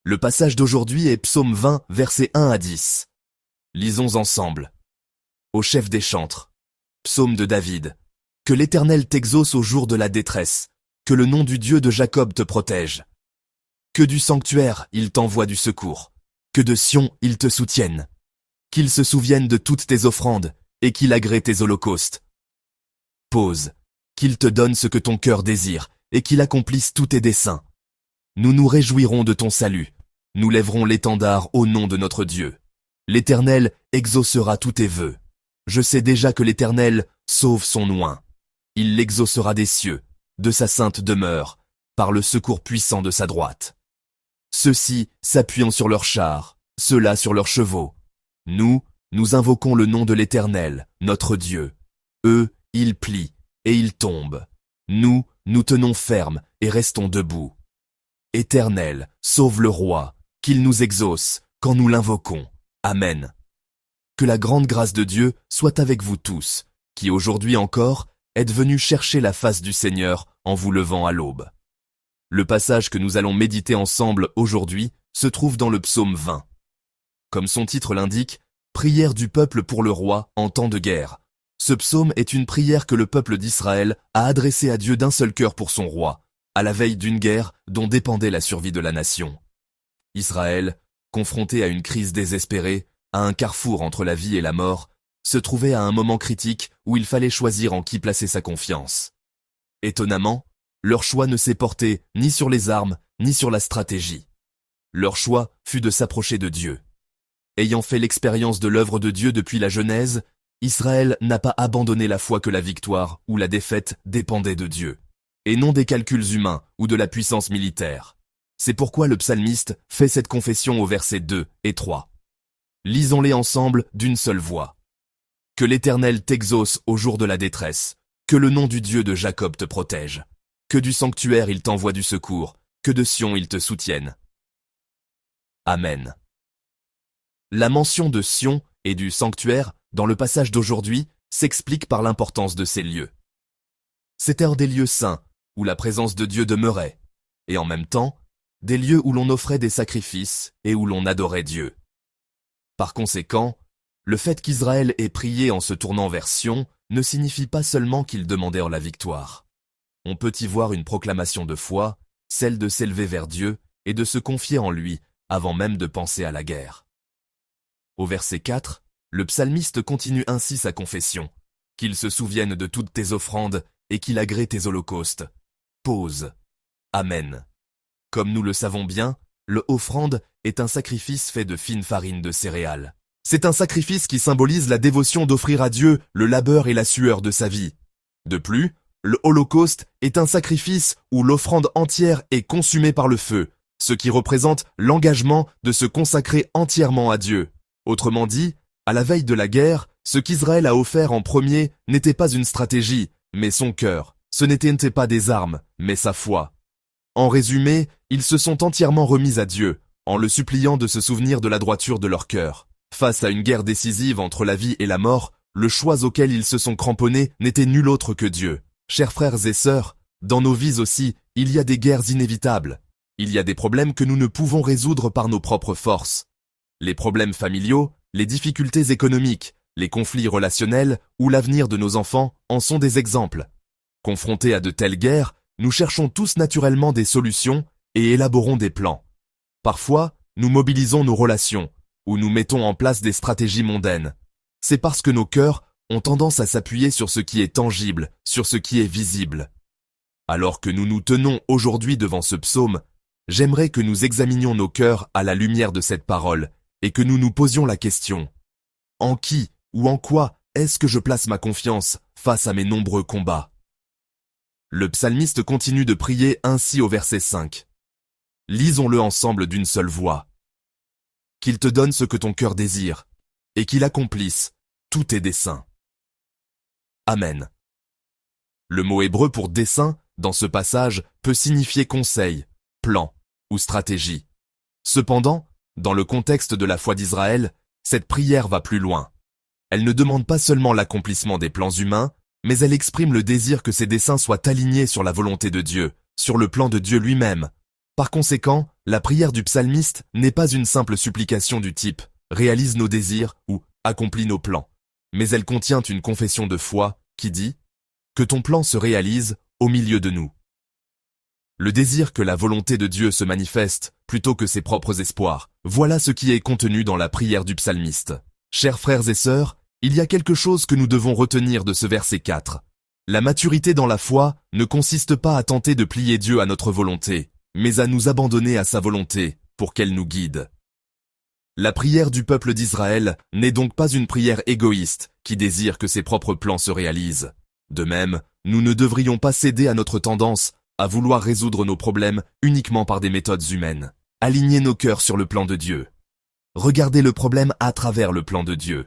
Le passage d'aujourd'hui est Psaume 20, versets 1 à 10. Lisons ensemble. Au chef des chantres. Psaume de David. Que l'Éternel t'exauce au jour de la détresse, que le nom du Dieu de Jacob te protège. Que du sanctuaire il t'envoie du secours, que de Sion il te soutienne. Qu'il se souvienne de toutes tes offrandes, et qu'il agrée tes holocaustes. Pause. Qu'il te donne ce que ton cœur désire, et qu'il accomplisse tous tes desseins. Nous nous réjouirons de ton salut. Nous lèverons l'étendard au nom de notre Dieu. L'Éternel exaucera tous tes vœux. Je sais déjà que l'Éternel sauve son oint. Il l'exaucera des cieux, de sa sainte demeure, par le secours puissant de sa droite. Ceux-ci s'appuyant sur leurs chars, ceux-là sur leurs chevaux. Nous invoquons le nom de l'Éternel, notre Dieu. Eux, ils plient, et ils tombent. Nous tenons ferme et restons debout. Éternel, sauve le roi, qu'il nous exauce quand nous l'invoquons. Amen. Que la grande grâce de Dieu soit avec vous tous, qui aujourd'hui encore êtes venus chercher la face du Seigneur en vous levant à l'aube. Le passage que nous allons méditer ensemble aujourd'hui se trouve dans le psaume 20. Comme son titre l'indique, prière du peuple pour le roi en temps de guerre. Ce psaume est une prière que le peuple d'Israël a adressée à Dieu d'un seul cœur pour son roi, à la veille d'une guerre dont dépendait la survie de la nation. Israël, confronté à une crise désespérée, à un carrefour entre la vie et la mort, se trouvait à un moment critique où il fallait choisir en qui placer sa confiance. Étonnamment, leur choix ne s'est porté ni sur les armes, ni sur la stratégie. Leur choix fut de s'approcher de Dieu. Ayant fait l'expérience de l'œuvre de Dieu depuis la Genèse, Israël n'a pas abandonné la foi que la victoire ou la défaite dépendait de Dieu, et non des calculs humains ou de la puissance militaire. C'est pourquoi le psalmiste fait cette confession aux versets 2 et 3. Lisons-les ensemble d'une seule voix. Que l'Éternel t'exauce au jour de la détresse, que le nom du Dieu de Jacob te protège, que du sanctuaire il t'envoie du secours, que de Sion il te soutienne. Amen. La mention de Sion et du sanctuaire dans le passage d'aujourd'hui s'explique par l'importance de ces lieux. C'étaient des lieux saints où la présence de Dieu demeurait, et en même temps, des lieux où l'on offrait des sacrifices et où l'on adorait Dieu. Par conséquent, le fait qu'Israël ait prié en se tournant vers Sion ne signifie pas seulement qu'ils demandèrent la victoire. On peut y voir une proclamation de foi, celle de s'élever vers Dieu et de se confier en lui avant même de penser à la guerre. Au verset 4, le psalmiste continue ainsi sa confession, qu'il se souvienne de toutes tes offrandes et qu'il agrée tes holocaustes. Pause. Amen. Comme nous le savons bien, le offrande est un sacrifice fait de fine farine de céréales. C'est un sacrifice qui symbolise la dévotion d'offrir à Dieu le labeur et la sueur de sa vie. De plus, le holocauste est un sacrifice où l'offrande entière est consumée par le feu, ce qui représente l'engagement de se consacrer entièrement à Dieu. Autrement dit, à la veille de la guerre, ce qu'Israël a offert en premier n'était pas une stratégie, mais son cœur. Ce n'était pas des armes, mais sa foi. En résumé, ils se sont entièrement remis à Dieu, en le suppliant de se souvenir de la droiture de leur cœur. Face à une guerre décisive entre la vie et la mort, le choix auquel ils se sont cramponnés n'était nul autre que Dieu. Chers frères et sœurs, dans nos vies aussi, il y a des guerres inévitables. Il y a des problèmes que nous ne pouvons résoudre par nos propres forces. Les problèmes familiaux, les difficultés économiques, les conflits relationnels ou l'avenir de nos enfants en sont des exemples. Confrontés à de telles guerres, nous cherchons tous naturellement des solutions et élaborons des plans. Parfois, nous mobilisons nos relations, ou nous mettons en place des stratégies mondaines. C'est parce que nos cœurs ont tendance à s'appuyer sur ce qui est tangible, sur ce qui est visible. Alors que nous nous tenons aujourd'hui devant ce psaume, j'aimerais que nous examinions nos cœurs à la lumière de cette parole et que nous nous posions la question: en qui ou en quoi est-ce que je place ma confiance face à mes nombreux combats? Le psalmiste continue de prier ainsi au verset 5. Lisons-le ensemble d'une seule voix. Qu'il te donne ce que ton cœur désire, et qu'il accomplisse tous tes desseins. Amen. Le mot hébreu pour dessein, dans ce passage, peut signifier conseil, plan ou stratégie. Cependant, dans le contexte de la foi d'Israël, cette prière va plus loin. Elle ne demande pas seulement l'accomplissement des plans humains, mais elle exprime le désir que ces desseins soient alignés sur la volonté de Dieu, sur le plan de Dieu lui-même. Par conséquent, la prière du psalmiste n'est pas une simple supplication du type « réalise nos désirs » ou « accomplis nos plans », mais elle contient une confession de foi qui dit « que ton plan se réalise au milieu de nous ». Le désir que la volonté de Dieu se manifeste plutôt que ses propres espoirs, voilà ce qui est contenu dans la prière du psalmiste. Chers frères et sœurs, il y a quelque chose que nous devons retenir de ce verset 4. La maturité dans la foi ne consiste pas à tenter de plier Dieu à notre volonté, mais à nous abandonner à sa volonté pour qu'elle nous guide. La prière du peuple d'Israël n'est donc pas une prière égoïste qui désire que ses propres plans se réalisent. De même, nous ne devrions pas céder à notre tendance à vouloir résoudre nos problèmes uniquement par des méthodes humaines. Aligner nos cœurs sur le plan de Dieu. Regarder le problème à travers le plan de Dieu.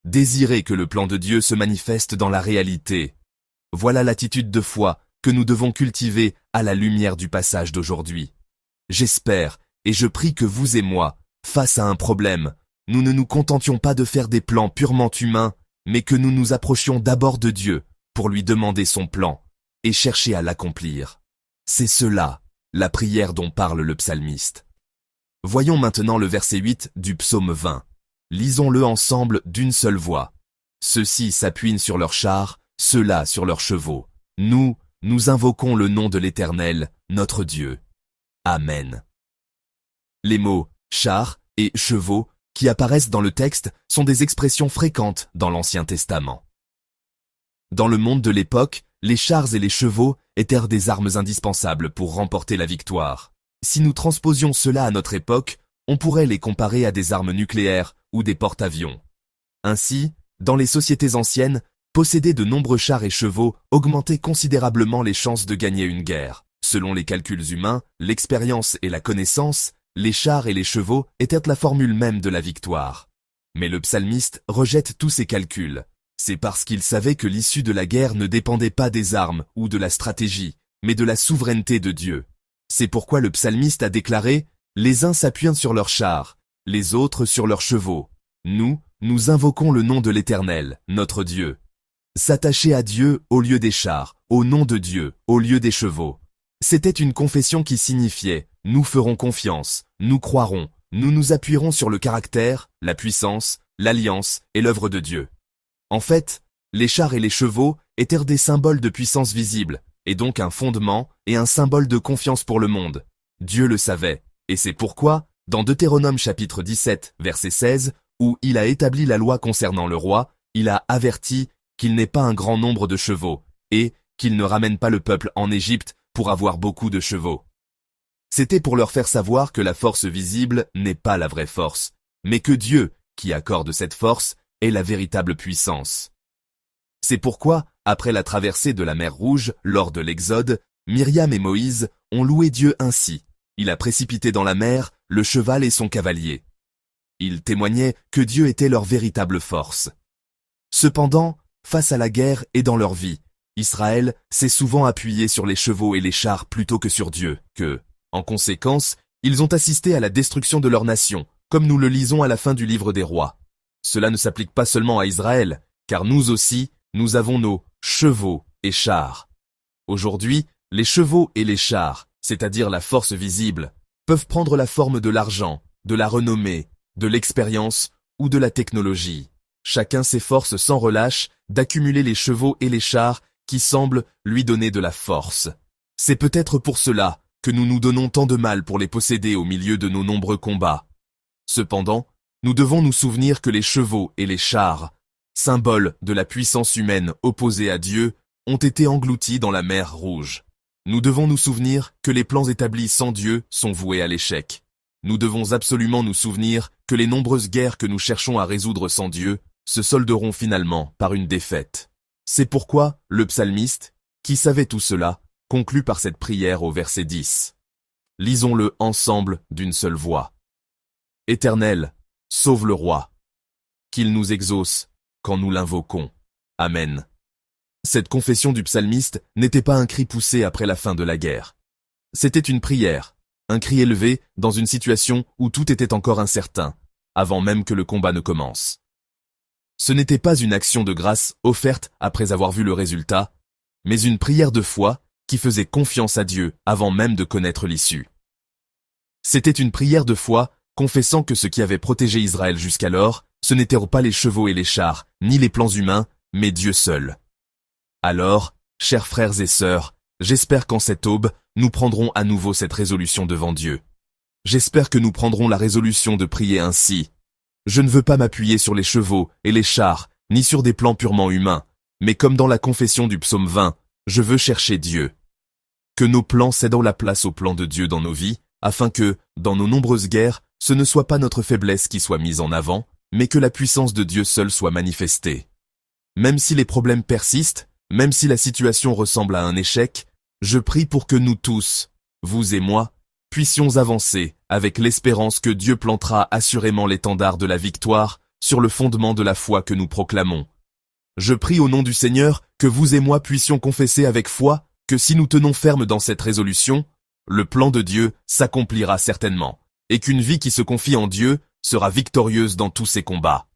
Désirer que le plan de Dieu se manifeste dans la réalité. Voilà l'attitude de foi que nous devons cultiver à la lumière du passage d'aujourd'hui. J'espère et je prie que vous et moi, face à un problème, nous ne nous contentions pas de faire des plans purement humains, mais que nous nous approchions d'abord de Dieu pour lui demander son plan et chercher à l'accomplir. C'est cela, la prière dont parle le psalmiste. Voyons maintenant le verset 8 du psaume 20. Lisons-le ensemble d'une seule voix. Ceux-ci s'appuient sur leurs chars, ceux-là sur leurs chevaux. Nous invoquons le nom de l'Éternel, notre Dieu. Amen. Les mots « chars » et « chevaux » qui apparaissent dans le texte sont des expressions fréquentes dans l'Ancien Testament. Dans le monde de l'époque, les chars et les chevaux étaient des armes indispensables pour remporter la victoire. Si nous transposions cela à notre époque, on pourrait les comparer à des armes nucléaires ou des porte-avions. Ainsi, dans les sociétés anciennes, posséder de nombreux chars et chevaux augmentait considérablement les chances de gagner une guerre. Selon les calculs humains, l'expérience et la connaissance, les chars et les chevaux étaient la formule même de la victoire. Mais le psalmiste rejette tous ces calculs. C'est parce qu'il savait que l'issue de la guerre ne dépendait pas des armes ou de la stratégie, mais de la souveraineté de Dieu. C'est pourquoi le psalmiste a déclaré « Les uns s'appuient sur leurs chars, les autres sur leurs chevaux. Nous invoquons le nom de l'Éternel, notre Dieu. » S'attacher à Dieu au lieu des chars, au nom de Dieu au lieu des chevaux. C'était une confession qui signifiait « Nous ferons confiance, nous croirons, nous nous appuierons sur le caractère, la puissance, l'alliance et l'œuvre de Dieu. » En fait, les chars et les chevaux étaient des symboles de puissance visible, et donc un fondement et un symbole de confiance pour le monde. Dieu le savait, et c'est pourquoi, dans Deutéronome chapitre 17, verset 16, où il a établi la loi concernant le roi, il a averti qu'il n'ait pas un grand nombre de chevaux, et qu'il ne ramène pas le peuple en Égypte pour avoir beaucoup de chevaux. C'était pour leur faire savoir que la force visible n'est pas la vraie force, mais que Dieu, qui accorde cette force, est la véritable puissance. C'est pourquoi, après la traversée de la mer Rouge, lors de l'Exode, Myriam et Moïse ont loué Dieu ainsi. Il a précipité dans la mer le cheval et son cavalier. Ils témoignaient que Dieu était leur véritable force. Cependant, face à la guerre et dans leur vie, Israël s'est souvent appuyé sur les chevaux et les chars plutôt que sur Dieu, en conséquence, ils ont assisté à la destruction de leur nation, comme nous le lisons à la fin du livre des rois. Cela ne s'applique pas seulement à Israël, car nous aussi, nous avons nos chevaux et chars. Aujourd'hui, les chevaux et les chars, c'est-à-dire la force visible, peuvent prendre la forme de l'argent, de la renommée, de l'expérience ou de la technologie. Chacun s'efforce sans relâche d'accumuler les chevaux et les chars qui semblent lui donner de la force. C'est peut-être pour cela que nous nous donnons tant de mal pour les posséder au milieu de nos nombreux combats. Cependant, nous devons nous souvenir que les chevaux et les chars, symboles de la puissance humaine opposée à Dieu, ont été engloutis dans la mer Rouge. Nous devons nous souvenir que les plans établis sans Dieu sont voués à l'échec. Nous devons absolument nous souvenir que les nombreuses guerres que nous cherchons à résoudre sans Dieu se solderont finalement par une défaite. C'est pourquoi le psalmiste, qui savait tout cela, conclut par cette prière au verset 10. Lisons-le ensemble d'une seule voix. Éternel, sauve le roi, qu'il nous exauce quand nous l'invoquons. Amen. Cette confession du psalmiste n'était pas un cri poussé après la fin de la guerre. C'était une prière, un cri élevé dans une situation où tout était encore incertain, avant même que le combat ne commence. Ce n'était pas une action de grâce offerte après avoir vu le résultat, mais une prière de foi qui faisait confiance à Dieu avant même de connaître l'issue. C'était une prière de foi, confessant que ce qui avait protégé Israël jusqu'alors, ce n'étaient pas les chevaux et les chars, ni les plans humains, mais Dieu seul. Alors, chers frères et sœurs, j'espère qu'en cette aube, nous prendrons à nouveau cette résolution devant Dieu. J'espère que nous prendrons la résolution de prier ainsi. Je ne veux pas m'appuyer sur les chevaux et les chars, ni sur des plans purement humains, mais comme dans la confession du psaume 20, je veux chercher Dieu. Que nos plans cèdent la place au plan de Dieu dans nos vies, afin que, dans nos nombreuses guerres, ce ne soit pas notre faiblesse qui soit mise en avant, mais que la puissance de Dieu seul soit manifestée. Même si les problèmes persistent, même si la situation ressemble à un échec, je prie pour que nous tous, vous et moi, puissions avancer avec l'espérance que Dieu plantera assurément l'étendard de la victoire sur le fondement de la foi que nous proclamons. Je prie au nom du Seigneur que vous et moi puissions confesser avec foi que si nous tenons ferme dans cette résolution, le plan de Dieu s'accomplira certainement, et qu'une vie qui se confie en Dieu sera victorieuse dans tous ses combats.